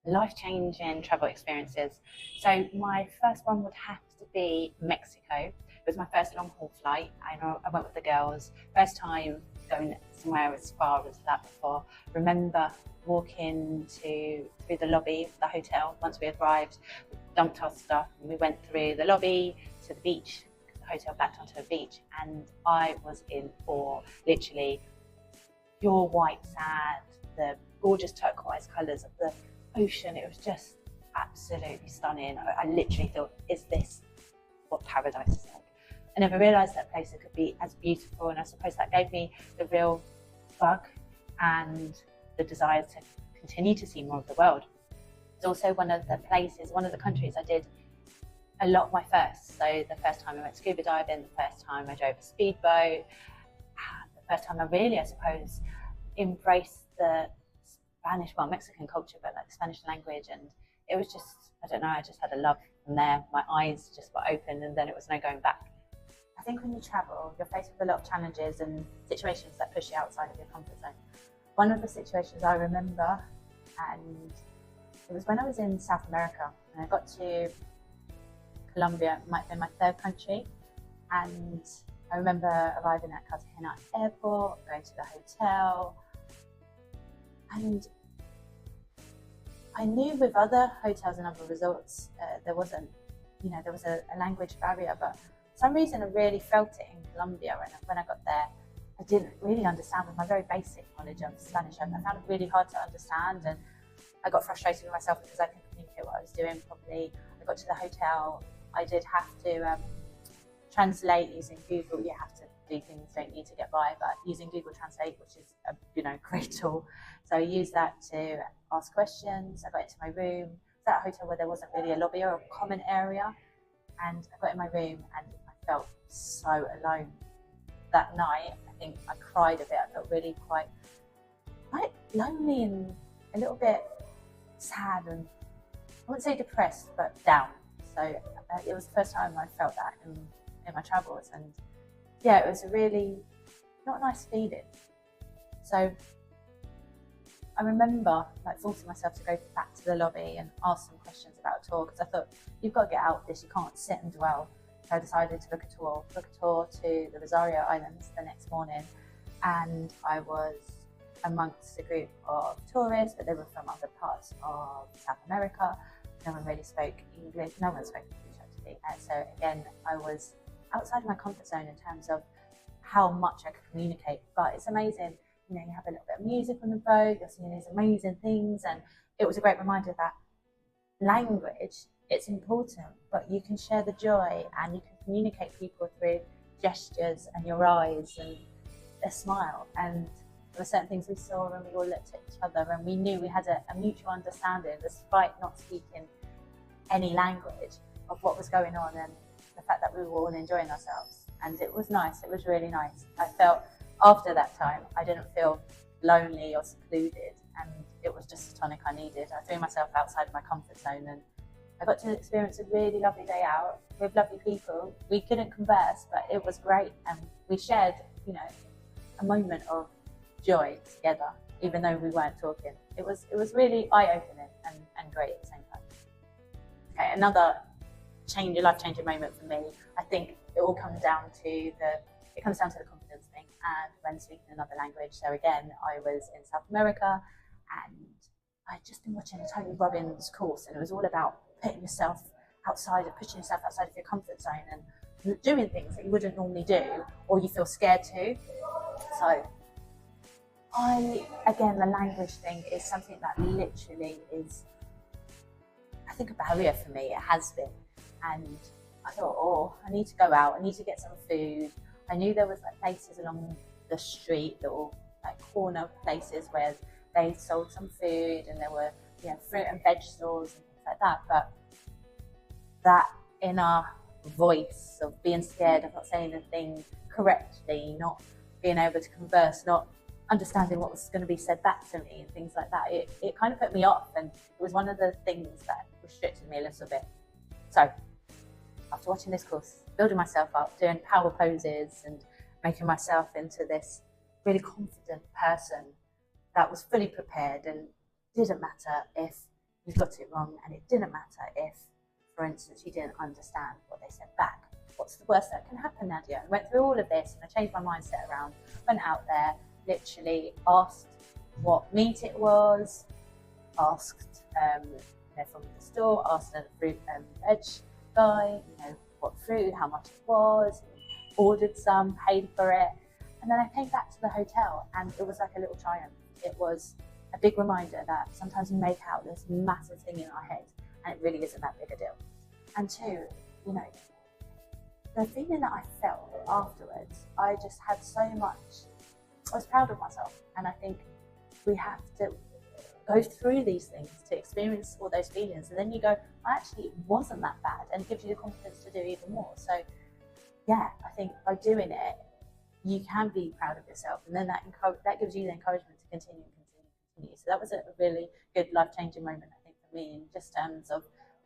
life-changing travel experiences. So my first one would have to be Mexico. It was my first long-haul flight. I went with the girls. First time going somewhere as far as that before. Remember walking through the lobby of the hotel once we arrived, dumped our stuff, and we went through the lobby to the beach. The hotel backed onto a beach, and I was in awe. Literally, pure white sand, the gorgeous turquoise colours of the ocean. It was just absolutely stunning. I literally thought, is this what paradise is like? I never realised that place could be as beautiful, and I suppose that gave me the real bug and the desire to continue to see more of the world. It's also one of the places, one of the countries I did a lot of my firsts. So the first time I went scuba diving, the first time I drove a speedboat, the first time I really, I suppose, embraced the Spanish, well, Mexican culture, but like the Spanish language. And it was just, I don't know, I just had a love from there. My eyes just were open, and then it was no going back. I think when you travel, you're faced with a lot of challenges and situations that push you outside of your comfort zone. One of the situations I remember, and it was when I was in South America, and I got to Colombia. It might have been my third country, and I remember arriving at Cartagena airport, going to the hotel, and I knew with other hotels and other resorts there wasn't, there was a language barrier, but for some reason I really felt it in Colombia. And when I got there, I didn't really understand with my very basic knowledge of Spanish. I found it really hard to understand, and I got frustrated with myself because I couldn't communicate what I was doing properly. I got to the hotel, I did have to translate using Google. You have to do things, don't you, to get by, but using Google Translate, which is a great tool. So I used that to ask questions. I got into my room. It was at a hotel where there wasn't really a lobby or a common area, and I got in my room and I felt so alone. That night, I think I cried a bit. I felt really quite lonely and a little bit sad, and I wouldn't say depressed, but down. So it was the first time I felt that in my travels, and yeah, it was a really not nice feeling. So I remember forcing myself to go back to the lobby and ask some questions about a tour, because I thought, you've got to get out of this, you can't sit and dwell. So I decided to book a tour to the Rosario Islands the next morning, and I was amongst a group of tourists, but they were from other parts of South America. No one really spoke English, no one spoke English actually. So again, I was outside of my comfort zone in terms of how much I could communicate, but it's amazing. You have a little bit of music on the boat, you're seeing these amazing things, and it was a great reminder that language, it's important, but you can share the joy and you can communicate people through gestures and your eyes and a smile. And there were certain things we saw, and we all looked at each other, and we knew we had a mutual understanding, despite not speaking any language, of what was going on, and the fact that we were all enjoying ourselves. And it was nice, it was really nice. I felt after that time, I didn't feel lonely or secluded, and it was just the tonic I needed. I threw myself outside of my comfort zone, and I got to experience a really lovely day out with lovely people. We couldn't converse, but it was great, and we shared, a moment of joy together, even though we weren't talking. It was really eye-opening and great at the same time. Okay, another life-changing moment for me. I think it all comes down to the confidence thing, and when speaking another language. So again, I was in South America, and I'd just been watching a Tony Robbins course, and it was all about pushing yourself outside of your comfort zone and doing things that you wouldn't normally do, or you feel scared to. So again, the language thing is something that literally is, I think, a barrier for me. It has been. And I thought, I need to go out, I need to get some food. I knew there was places along the street, little corner places where they sold some food, and there were fruit and veg stores and things like that. But that inner voice of being scared of not saying the thing correctly, not being able to converse, not understanding what was going to be said back to me and things like that, it kind of put me off, and it was one of the things that restricted me a little bit. So after watching this course, building myself up, doing power poses and making myself into this really confident person that was fully prepared, and didn't matter if you've got it wrong, and it didn't matter if, for instance, you didn't understand what they said back. What's the worst that can happen, Nadia? I went through all of this and I changed my mindset around, went out there, literally asked what meat it was, asked from the store, asked the fruit and veg guy, what fruit, how much it was, ordered some, paid for it. And then I came back to the hotel and it was like a little triumph. It was a big reminder that sometimes we make out this massive thing in our head and it really isn't that big a deal. And two, the feeling that I felt afterwards, I just had so much, I was proud of myself. And I think we have to go through these things to experience all those feelings. And then you go, actually, it wasn't that bad, and it gives you the confidence to do even more. So yeah, I think by doing it, you can be proud of yourself. And then that gives you the encouragement to continue. So that was a really good life-changing moment, I think, for me, in just terms of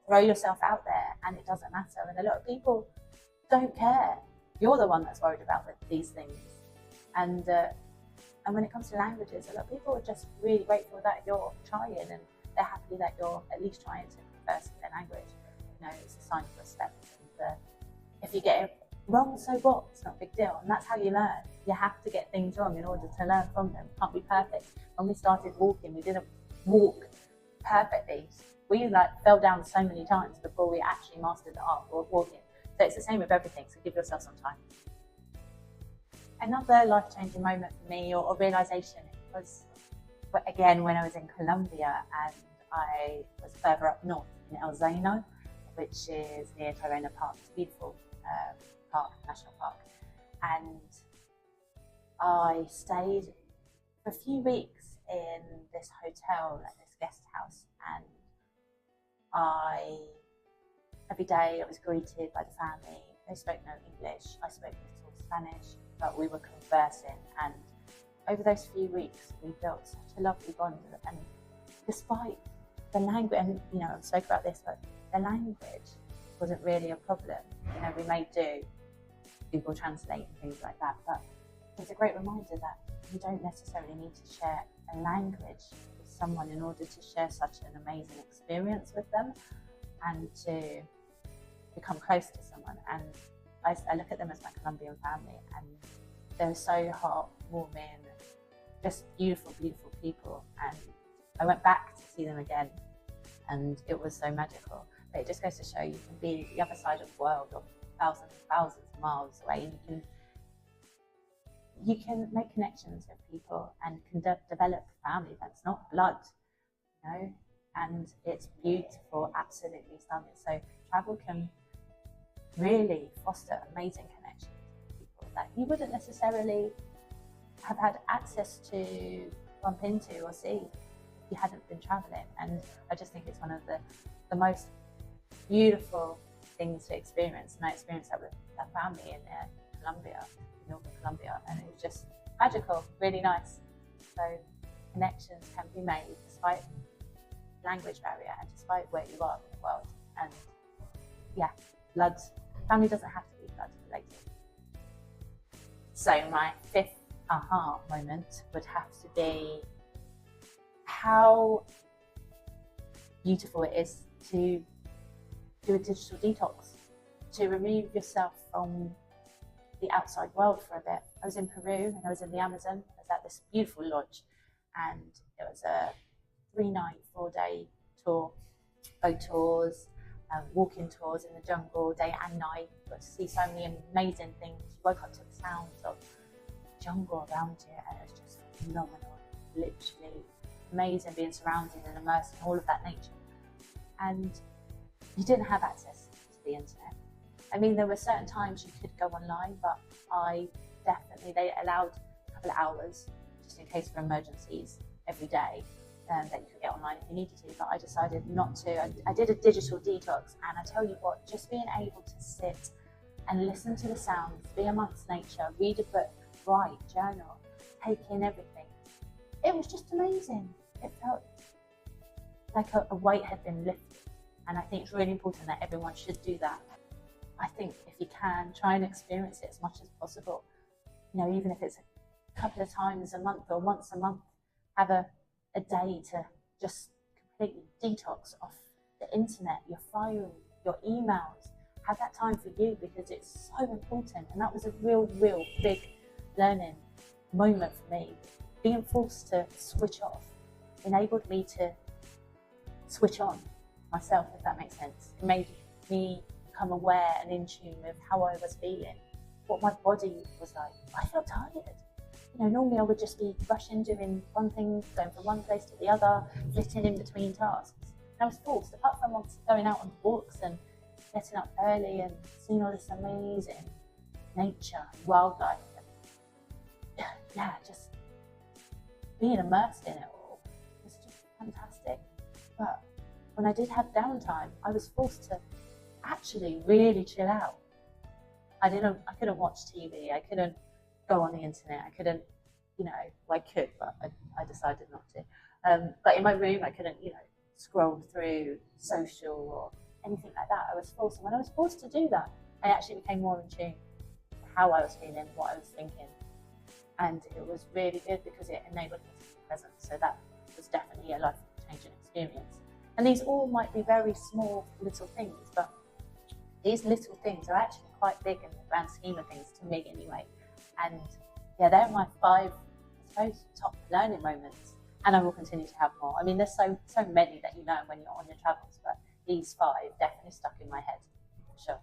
throw yourself out there and it doesn't matter. And a lot of people don't care. You're the one that's worried about these things. And when it comes to languages, a lot of people are just really grateful that you're trying, and they're happy that you're at least trying to converse in their language. It's a sign of respect. And if you get it wrong, so what? It's not a big deal. And that's how you learn. You have to get things wrong in order to learn from them. Can't be perfect. When we started walking, we didn't walk perfectly. We fell down so many times before we actually mastered the art of walking. So it's the same with everything. So give yourself some time. Another life-changing moment for me, or realization, was again when I was in Colombia and I was further up north in El Zaino, which is near Tayrona Park. It's a beautiful national park. And I stayed for a few weeks in this hotel, this guest house, and every day I was greeted by the family. They spoke no English, I spoke little Spanish, but we were conversing, and over those few weeks we built such a lovely bond. And despite the language, and I spoke about this, but the language wasn't really a problem. We may do Google Translate and things like that, but it's a great reminder that you don't necessarily need to share a language with someone in order to share such an amazing experience with them and to become close to someone. And I look at them as my Colombian family, and they're so heartwarming, just beautiful, beautiful people. And I went back to see them again, and it was so magical. But it just goes to show you can be the other side of the world, or thousands and thousands of miles away, and you can make connections with people and can develop family that's not blood, and it's beautiful, absolutely stunning. So travel can really foster amazing connections with people that you wouldn't necessarily have had access to bump into or see if you hadn't been traveling. And I just think it's one of the most beautiful things to experience. And I experienced that with that family in Colombia, northern Colombia, and it was just magical, really nice. So connections can be made despite language barrier and despite where you are in the world. And yeah, family doesn't have to be blood related. So my fifth aha moment would have to be how beautiful it is to do a digital detox, to remove yourself from the outside world for a bit. I was in Peru and I was in the Amazon. I was at this beautiful lodge, and it was a 3-night, 4-day tour, boat tours, walking tours in the jungle, day and night. You got to see so many amazing things. You woke up to the sounds of jungle around you, and it was just phenomenal, literally amazing being surrounded and immersed in all of that nature. And you didn't have access to the internet. I mean, there were certain times you could go online, but they allowed a couple of hours just in case of emergencies every day that you could get online if you needed to, but I decided not to. I did a digital detox, and I tell you what, just being able to sit and listen to the sounds, be amongst nature, read a book, write, journal, take in everything, it was just amazing. It felt like a weight had been lifted, and I think it's really important that everyone should do that. I think if you can, try and experience it as much as possible. Even if it's a couple of times a month or once a month, have a day to just completely detox off the internet, your phone, your emails. Have that time for you, because it's so important. And that was a real big learning moment for me. Being forced to switch off enabled me to switch on myself, if that makes sense. It made me become aware and in tune with how I was feeling, what my body was like. I felt tired. You know, normally I would just be rushing, doing one thing, going from one place to the other, flitting in between tasks. And I was forced, apart from going out on walks and getting up early and seeing all this amazing nature and wildlife, and yeah, just being immersed in it all was just fantastic. But when I did have downtime, I was forced to actually really chill out. I couldn't watch TV, I couldn't go on the internet, I couldn't, you know, well, I could, but I decided not to. But in my room, I couldn't, you know, scroll through social or anything like that. I was forced, and when I was forced to do that, I actually became more in tune to how I was feeling, what I was thinking. And it was really good because it enabled me to be present. So that was definitely a life-changing experience. And these all might be very small little things, but these little things are actually quite big in the grand scheme of things, to me anyway. And yeah, they're my 5, I suppose, top learning moments. And I will continue to have more. I mean, there's so many that you learn when you're on your travels, but these 5 definitely stuck in my head, for sure.